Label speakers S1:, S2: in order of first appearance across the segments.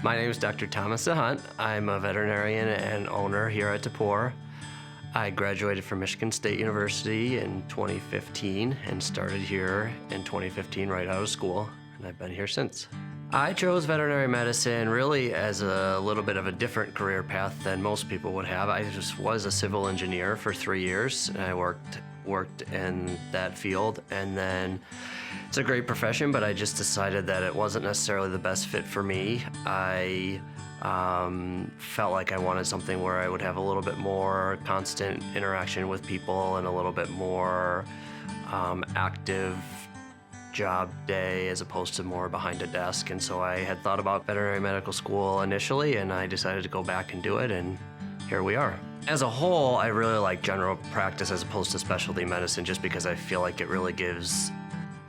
S1: My name is Dr. DeHondt. I'm a veterinarian and owner here at DePorre. I graduated from Michigan State University in 2015 and started here in 2015 right out of school, and I've been here since. I chose veterinary medicine really as a little bit of a different career path than most people would have. I just was a civil engineer for 3 years, and I worked in that field, and then it's a great profession, but I just decided that it wasn't necessarily the best fit for me. I felt like I wanted something where I would have a little bit more constant interaction with people and a little bit more active job day as opposed to more behind a desk. And so I had thought about veterinary medical school initially, and I decided to go back and do it, and here we are. As a whole, I really like general practice as opposed to specialty medicine, just because I feel like it really gives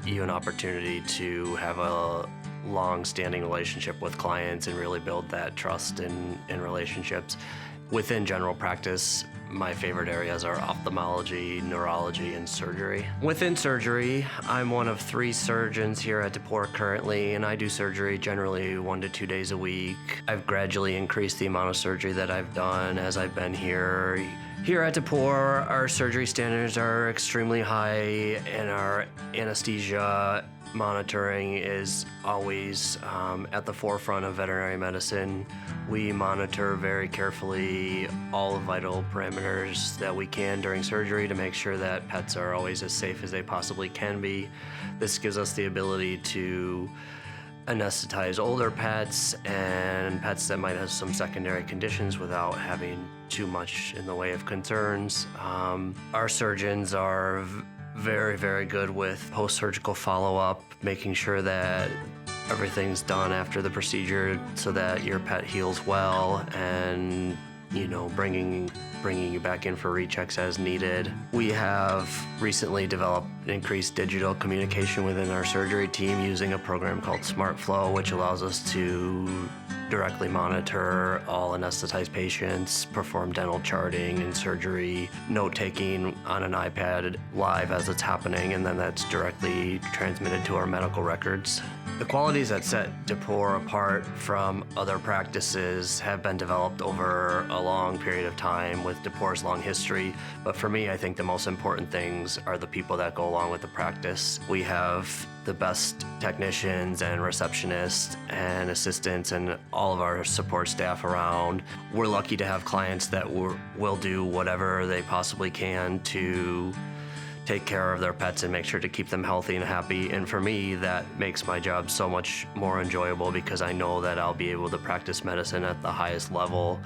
S1: you an opportunity to have a long-standing relationship with clients and really build that trust in relationships. Within general practice, my favorite areas are ophthalmology, neurology, and surgery. Within surgery, I'm one of 3 surgeons here at DePorre currently, and I do surgery generally 1 to 2 days a week. I've gradually increased the amount of surgery that I've done as I've been here. Here at DePorre, our surgery standards are extremely high, and our anesthesia monitoring is always at the forefront of veterinary medicine. We monitor very carefully all the vital parameters that we can during surgery to make sure that pets are always as safe as they possibly can be. This gives us the ability to anesthetize older pets and pets that might have some secondary conditions without having too much in the way of concerns. Our surgeons are very, very good with post-surgical follow-up, making sure that everything's done after the procedure so that your pet heals well, and bringing you back in for rechecks as needed. We have recently developed increased digital communication within our surgery team using a program called SmartFlow, which allows us to directly monitor all anesthetized patients, perform dental charting and surgery, note-taking on an iPad live as it's happening, and then that's directly transmitted to our medical records. The qualities that set DePorre apart from other practices have been developed over a long period of time with DePorre's long history, but for me, I think the most important things are the people that go along with the practice. We have the best technicians and receptionists and assistants and all of our support staff around. We're lucky to have clients that will do whatever they possibly can to take care of their pets and make sure to keep them healthy and happy. And for me, that makes my job so much more enjoyable because I know that I'll be able to practice medicine at the highest level.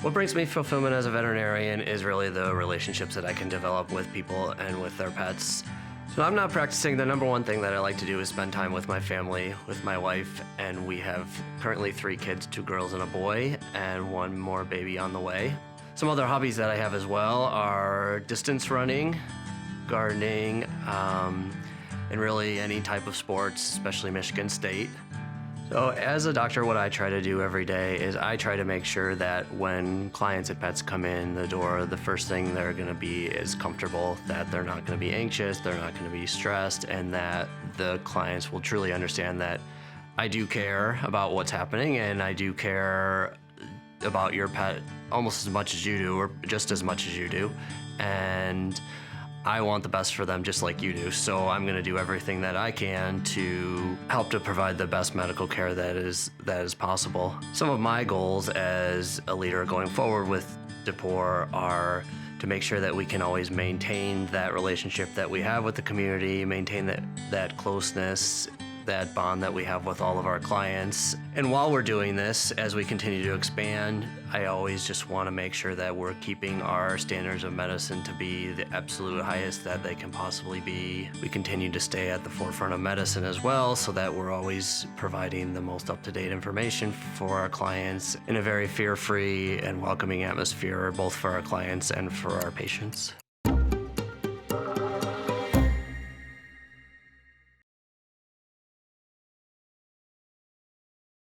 S1: What brings me fulfillment as a veterinarian is really the relationships that I can develop with people and with their pets. So I'm not practicing. The number one thing that I like to do is spend time with my family, with my wife, and we have currently 3 kids, 2 girls and a boy, and 1 more baby on the way. Some other hobbies that I have as well are distance running, gardening, and really any type of sports, especially Michigan State. So as a doctor, what I try to do every day is I try to make sure that when clients and pets come in the door, the first thing they're going to be is comfortable, that they're not going to be anxious, they're not going to be stressed, and that the clients will truly understand that I do care about what's happening, and I do care about your pet almost as much as you do, or just as much as you do. And I want the best for them just like you do, so I'm going to do everything that I can to help to provide the best medical care that is possible. Some of my goals as a leader going forward with DePorre are to make sure that we can always maintain that relationship that we have with the community, maintain that closeness, that bond that we have with all of our clients. And while we're doing this, as we continue to expand, I always just want to make sure that we're keeping our standards of medicine to be the absolute highest that they can possibly be. We continue to stay at the forefront of medicine as well, so that we're always providing the most up-to-date information for our clients in a very fear-free and welcoming atmosphere, both for our clients and for our patients.